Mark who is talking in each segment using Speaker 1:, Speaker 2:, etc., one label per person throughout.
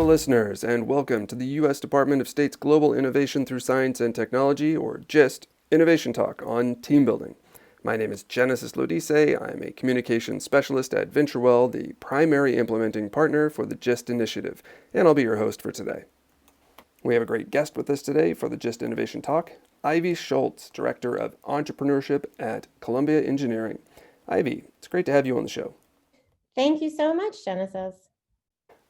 Speaker 1: listeners, and welcome to the U.S. Department of State's Global Innovation Through Science and Technology, or GIST, Innovation Talk on Team Building. My name is Genesis Lodise. I'm a communications specialist at VentureWell, the primary implementing partner for the GIST initiative, and I'll be your host for today. We have a great guest with us today for the GIST Innovation Talk, Ivy Shultz, Director of Entrepreneurship at Columbia Engineering. Ivy, it's great to have you on the show.
Speaker 2: Thank you so much, Genesis.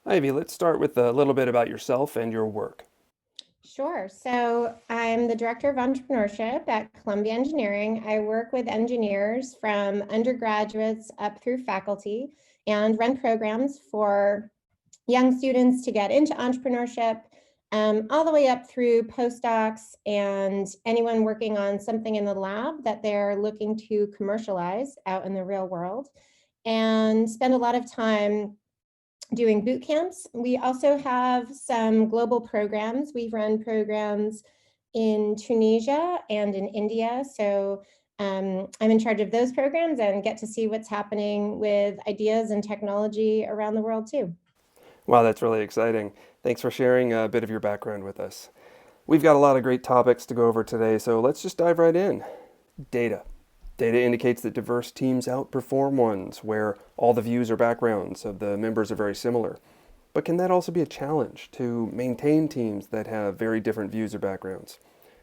Speaker 1: Ivy, let's start with a little bit about yourself and your work.
Speaker 2: Sure. So I'm the Director of Entrepreneurship at Columbia Engineering. I work with engineers from undergraduates up through faculty and run programs for young students to get into entrepreneurship, all the way up through postdocs and anyone working on something in the lab that they're looking to commercialize out in the real world, and spend a lot of time doing boot camps. We also have some global programs. We've run programs in Tunisia and in India. So I'm in charge of those programs and get to see what's happening with ideas and technology around the world too.
Speaker 1: Wow, that's really exciting. Thanks for sharing a bit of your background with us. We've got a lot of great topics to go over today, so let's just dive right in. Data. Data indicates that diverse teams outperform ones where all the views or backgrounds of the members are very similar. But can that also be a challenge to maintain teams that have very different views or backgrounds?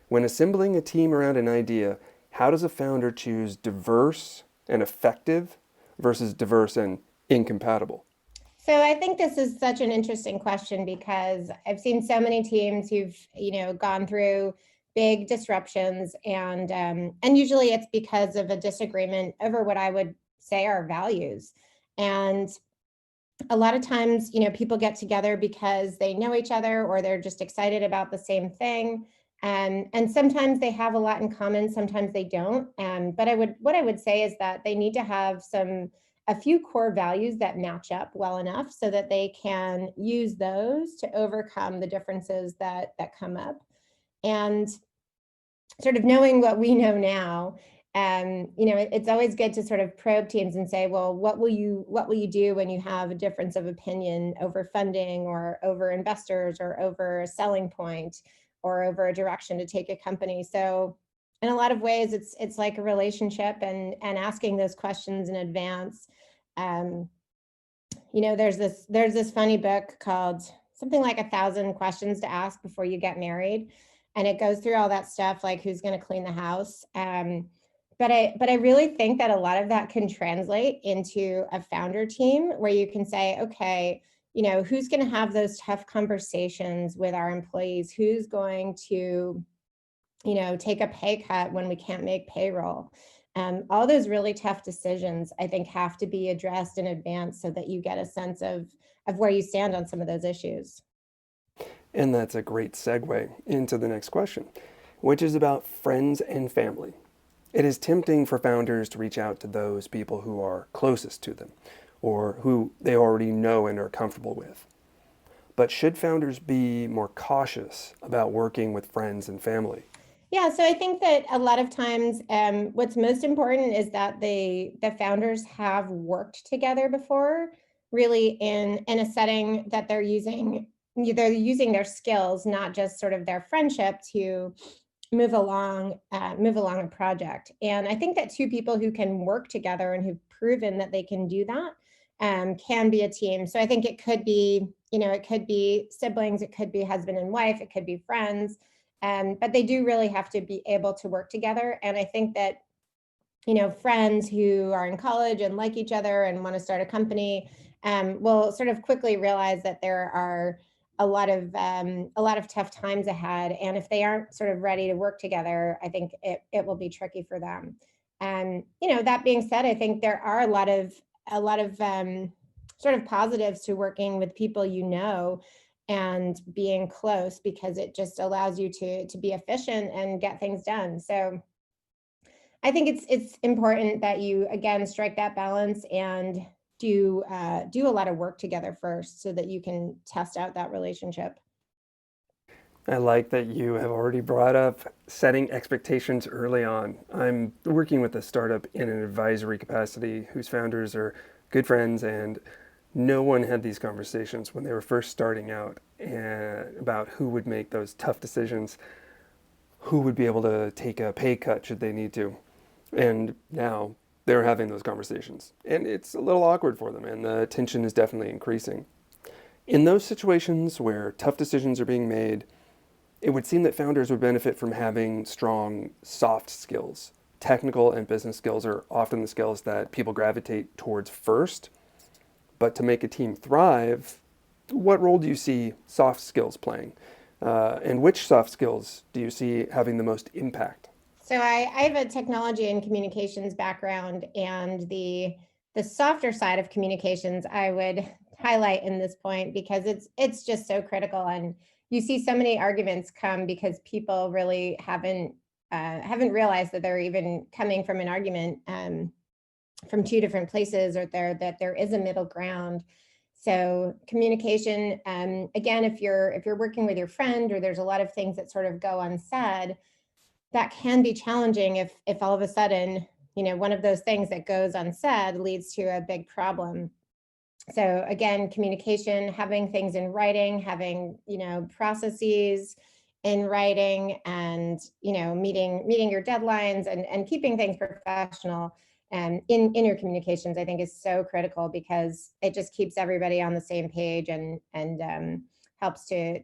Speaker 1: When assembling a team around an idea, how does a founder choose diverse and effective versus diverse and incompatible?
Speaker 2: So I think this is such an interesting question because I've seen so many teams who've, gone through big disruptions, and usually it's because of a disagreement over what I would say are values. And a lot of times, people get together because they know each other or they're just excited about the same thing. And sometimes they have a lot in common, sometimes they don't. But what I would say is that they need to have a few core values that match up well enough so that they can use those to overcome the differences that come up. And sort of knowing what we know now, it's always good to sort of probe teams and say, well, what will you do when you have a difference of opinion over funding or over investors or over a selling point or over a direction to take a company? So in a lot of ways, it's like a relationship, and asking those questions in advance. There's this funny book called something like 1,000 Questions to Ask Before You Get Married, and it goes through all that stuff like who's going to clean the house. But I really think that a lot of that can translate into a founder team where you can say, okay, who's going to have those tough conversations with our employees? Who's going to take a pay cut when we can't make payroll? All those really tough decisions, I think, have to be addressed in advance so that you get a sense of where you stand on some of those issues.
Speaker 1: And that's a great segue into the next question, which is about friends and family. It is tempting for founders to reach out to those people who are closest to them or who they already know and are comfortable with. But should founders be more cautious about working with friends and family?
Speaker 2: Yeah, so I think that a lot of times what's most important is that the founders have worked together before, really in a setting that they're using their skills, not just sort of their friendship, to move along a project. And I think that two people who can work together and who've proven that they can do that can be a team. So I think it could be siblings, it could be husband and wife, it could be friends. But they do really have to be able to work together. And I think that, friends who are in college and like each other and want to start a company will sort of quickly realize that there are a lot of tough times ahead. And if they aren't sort of ready to work together, I think it will be tricky for them. And, that being said, I think there are a lot of sort of positives to working with people, and being close, because it just allows you to be efficient and get things done. So I think it's important that you, again, strike that balance and do a lot of work together first so that you can test out that relationship.
Speaker 1: I like that you have already brought up setting expectations early on. I'm working with a startup in an advisory capacity whose founders are good friends, and No one had these conversations when they were first starting out about who would make those tough decisions, who would be able to take a pay cut should they need to. And now they're having those conversations. And it's a little awkward for them, and the tension is definitely increasing. In those situations where tough decisions are being made, it would seem that founders would benefit from having strong soft skills. Technical and business skills are often the skills that people gravitate towards first. But to make a team thrive, what role do you see soft skills playing? And which soft skills do you see having the most impact?
Speaker 2: So I have a technology and communications background, and the softer side of communications I would highlight in this point because it's just so critical. And you see so many arguments come because people really haven't realized that they're even coming from an argument from two different places, or that there is a middle ground. So communication, again, if you're working with your friend, or there's a lot of things that sort of go unsaid, that can be challenging if all of a sudden, one of those things that goes unsaid leads to a big problem. So again, communication, having things in writing, having, processes in writing, and, meeting your deadlines, and keeping things professional in your communications, I think is so critical, because it just keeps everybody on the same page, and helps to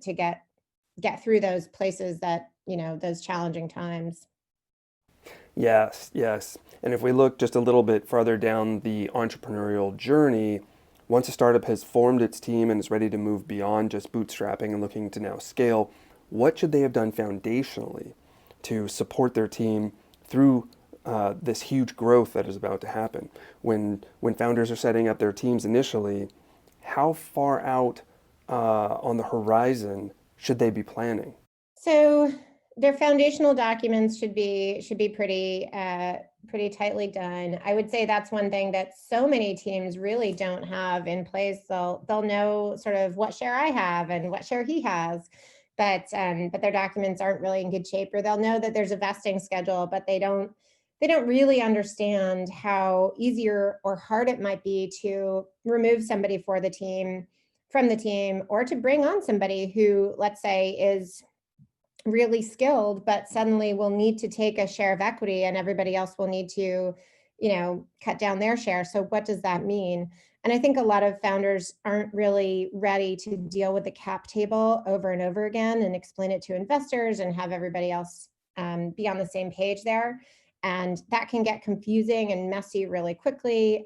Speaker 2: get through those places that, those challenging times.
Speaker 1: Yes, yes. And if we look just a little bit farther down the entrepreneurial journey, once a startup has formed its team and is ready to move beyond just bootstrapping and looking to now scale, what should they have done foundationally to support their team through this huge growth that is about to happen? When founders are setting up their teams initially, how far out on the horizon should they be planning?
Speaker 2: So their foundational documents should be pretty tightly done. I would say that's one thing that so many teams really don't have in place. They'll know sort of what share I have and what share he has, but their documents aren't really in good shape. Or they'll know that there's a vesting schedule, but they don't really understand how easy or hard it might be to remove somebody from the team, or to bring on somebody who, let's say, is really skilled, but suddenly will need to take a share of equity, and everybody else will need to, cut down their share. So what does that mean? And I think a lot of founders aren't really ready to deal with the cap table over and over again, and explain it to investors, and have everybody else be on the same page there. And that can get confusing and messy really quickly.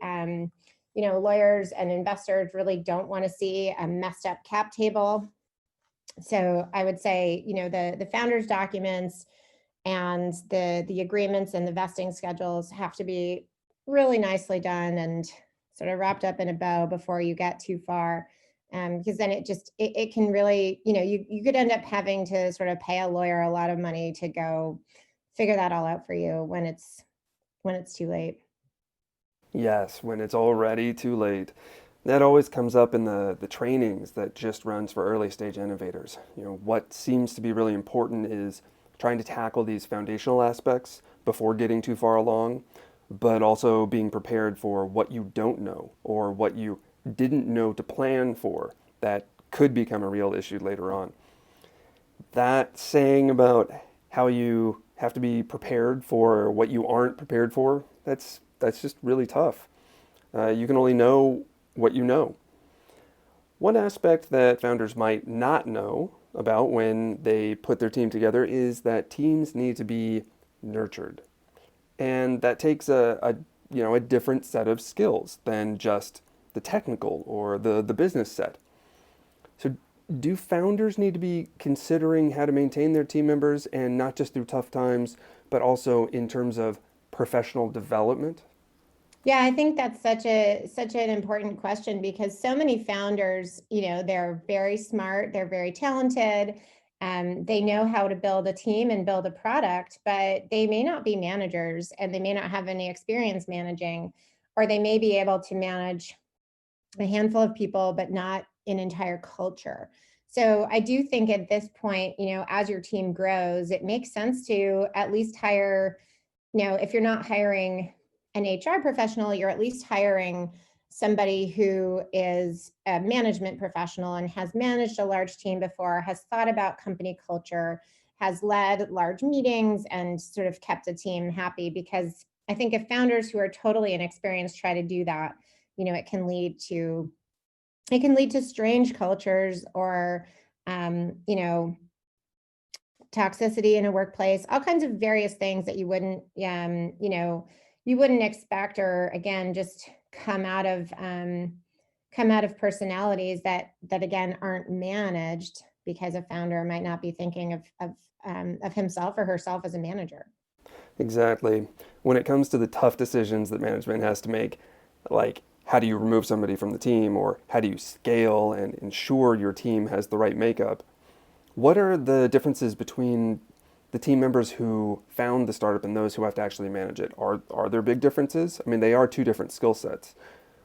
Speaker 2: Lawyers and investors really don't want to see a messed up cap table. So I would say, the founders documents and the agreements and the vesting schedules have to be really nicely done and sort of wrapped up in a bow before you get too far. Because then it can really, you could end up having to sort of pay a lawyer a lot of money to go figure that all out for you when it's too late.
Speaker 1: Yes, when it's already too late. That always comes up in the trainings that just runs for early stage innovators. What seems to be really important is trying to tackle these foundational aspects before getting too far along, but also being prepared for what you don't know or what you didn't know to plan for that could become a real issue later on. That saying about how you have to be prepared for what you aren't prepared for, that's just really tough. You can only know what you know. One aspect that founders might not know about when they put their team together is that teams need to be nurtured. And that takes a different set of skills than just the technical or the business set. So do founders need to be considering how to maintain their team members, and not just through tough times, but also in terms of professional development?
Speaker 2: Yeah, I think that's such an important question, because so many founders, they're very smart, they're very talented, they know how to build a team and build a product, but they may not be managers, and they may not have any experience managing, or they may be able to manage a handful of people, but not an entire culture. So I do think at this point, as your team grows, it makes sense to at least hire, if you're not hiring an HR professional, you're at least hiring somebody who is a management professional and has managed a large team before, has thought about company culture, has led large meetings and sort of kept a team happy. Because I think if founders who are totally inexperienced try to do that, it can lead to strange cultures, or toxicity in a workplace, all kinds of various things that you wouldn't expect, or again, just come out of personalities that again aren't managed, because a founder might not be thinking of himself or herself as a manager.
Speaker 1: Exactly. When it comes to the tough decisions that management has to make, like how do you remove somebody from the team, or how do you scale and ensure your team has the right makeup, what are the differences between the team members who found the startup and those who have to actually manage it? Are there big differences? I mean, they are two different skill sets.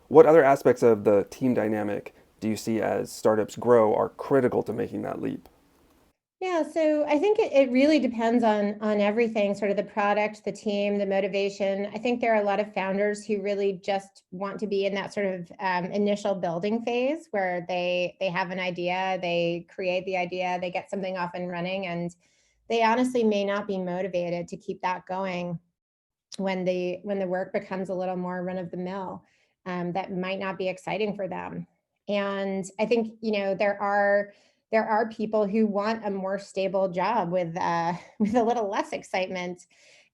Speaker 1: What other aspects of the team dynamic do you see as startups grow are critical to making that leap?
Speaker 2: Yeah, so I think it really depends on everything, sort of the product, the team, the motivation. I think there are a lot of founders who really just want to be in that sort of initial building phase, where they have an idea, they create the idea, they get something off and running, and they honestly may not be motivated to keep that going when the work becomes a little more run of the mill. That might not be exciting for them. And I think there are people who want a more stable job with with a little less excitement,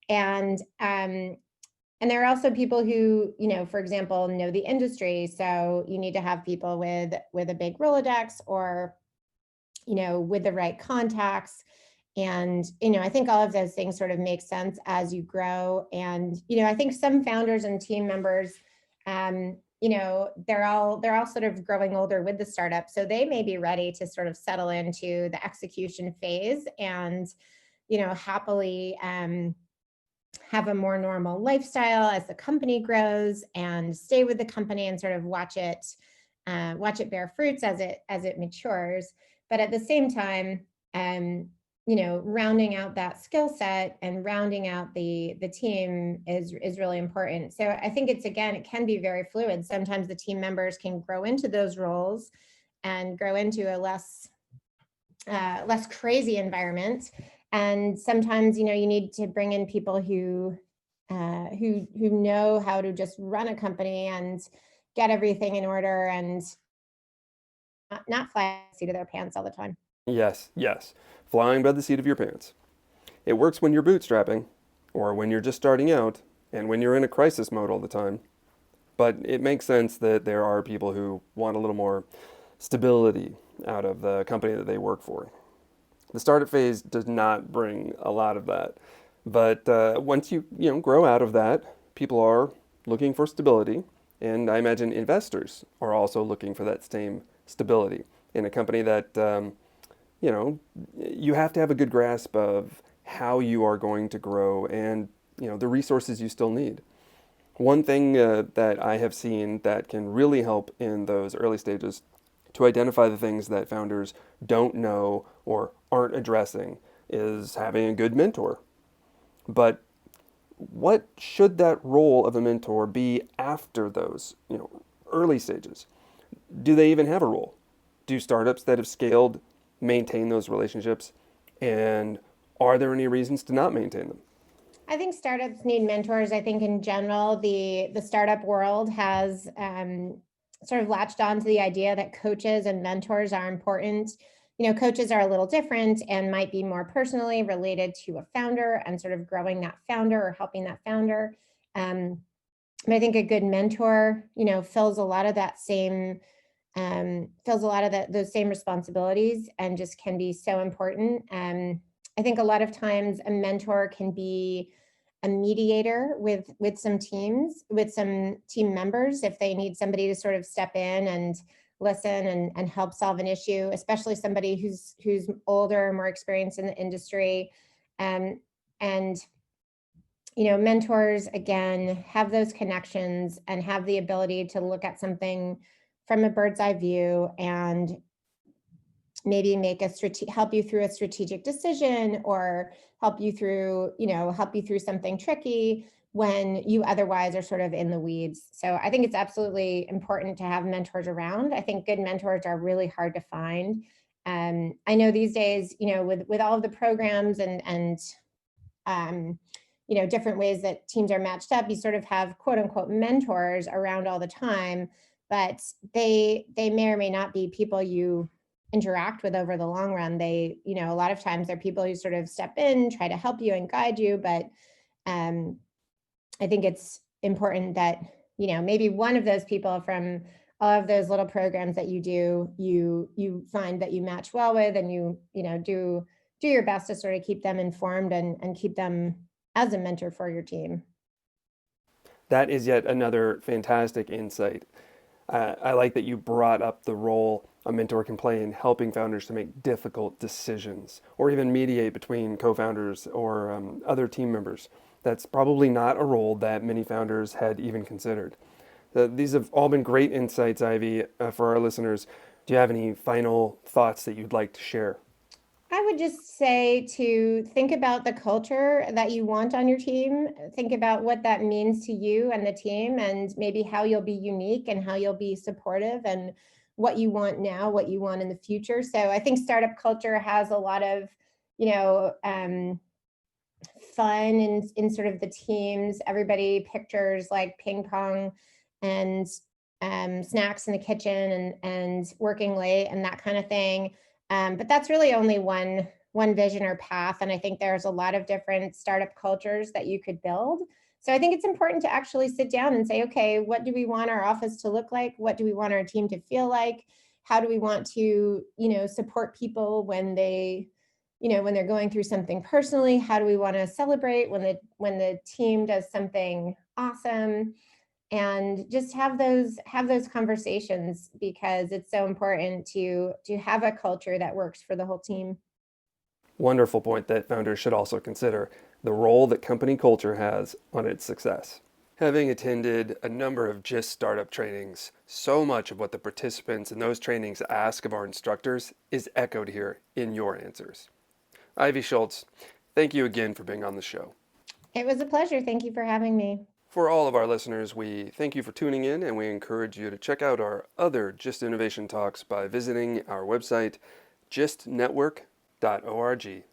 Speaker 2: and there are also people who, for example, know the industry. So you need to have people with a big Rolodex, or with the right contacts. And, I think all of those things sort of make sense as you grow. And, I think some founders and team members, they're all sort of growing older with the startup. So they may be ready to sort of settle into the execution phase and, happily have a more normal lifestyle as the company grows, and stay with the company and sort of watch it bear fruits as it matures. But at the same time, rounding out that skill set and rounding out the team is really important. So I think it can be very fluid. Sometimes the team members can grow into those roles and grow into a less crazy environment. And sometimes, you need to bring in people who know how to just run a company and get everything in order, and not fly by the seat of their pants all the time.
Speaker 1: Yes, yes. Flying by the seat of your pants. It works when you're bootstrapping, or when you're just starting out, and when you're in a crisis mode all the time. But it makes sense that there are people who want a little more stability out of the company that they work for. The startup phase does not bring a lot of that. But once you grow out of that, people are looking for stability, and I imagine investors are also looking for that same stability in a company that you know you have to have a good grasp of how you are going to grow, and the resources you still need. One thing that I have seen that can really help in those early stages to identify the things that founders don't know or aren't addressing is having a good mentor. But what should that role of a mentor be after those, early stages? Do they even have a role? Do startups that have scaled maintain those relationships? And are there any reasons to not maintain them?
Speaker 2: I think startups need mentors. I think in general, the startup world has sort of latched on to the idea that coaches and mentors are important. Coaches are a little different and might be more personally related to a founder and sort of growing that founder or helping that founder. But I think a good mentor, fills a lot of that same fills a lot of those same responsibilities, and just can be so important. I think a lot of times a mentor can be a mediator with some teams, with some team members, if they need somebody to sort of step in and listen and help solve an issue, especially somebody who's older, more experienced in the industry. And mentors, again, have those connections and have the ability to look at something from a bird's eye view, and maybe help you through a strategic decision, or help you through something tricky when you otherwise are sort of in the weeds. So I think it's absolutely important to have mentors around. I think good mentors are really hard to find. I know these days, with all of the programs and um, different ways that teams are matched up, you sort of have quote unquote mentors around all the time, but they may or may not be people you interact with over the long run. They, a lot of times they're people who sort of step in, try to help you and guide you, but um, I think it's important that, maybe one of those people from all of those little programs that you do, you find that you match well with, and do your best to sort of keep them informed and keep them as a mentor for your team.
Speaker 1: That is yet another fantastic insight. I like that you brought up the role a mentor can play in helping founders to make difficult decisions or even mediate between co-founders or other team members. That's probably not a role that many founders had even considered. These have all been great insights, Ivy, for our listeners. Do you have any final thoughts that you'd like to share?
Speaker 2: I would just say to think about the culture that you want on your team. Think about what that means to you and the team, and maybe how you'll be unique and how you'll be supportive, and what you want now, what you want in the future. So I think startup culture has a lot of, you know, um, fun in sort of the teams. Everybody pictures like ping pong and snacks in the kitchen and working late and that kind of thing. But that's really only one vision or path. And I think there's a lot of different startup cultures that you could build. So I think it's important to actually sit down and say, okay, what do we want our office to look like? What do we want our team to feel like? How do we want to, support people when when they're going through something personally? How do we want to celebrate when the team does something awesome? And just have those conversations, because it's so important to have a culture that works for the whole team.
Speaker 1: Wonderful point that founders should also consider the role that company culture has on its success. Having attended a number of GIST startup trainings, so much of what the participants in those trainings ask of our instructors is echoed here in your answers. Ivy Shultz, thank you again for being on the show.
Speaker 2: It was a pleasure. Thank you for having me.
Speaker 1: For all of our listeners, we thank you for tuning in, and we encourage you to check out our other GIST Innovation Talks by visiting our website, gistnetwork.org.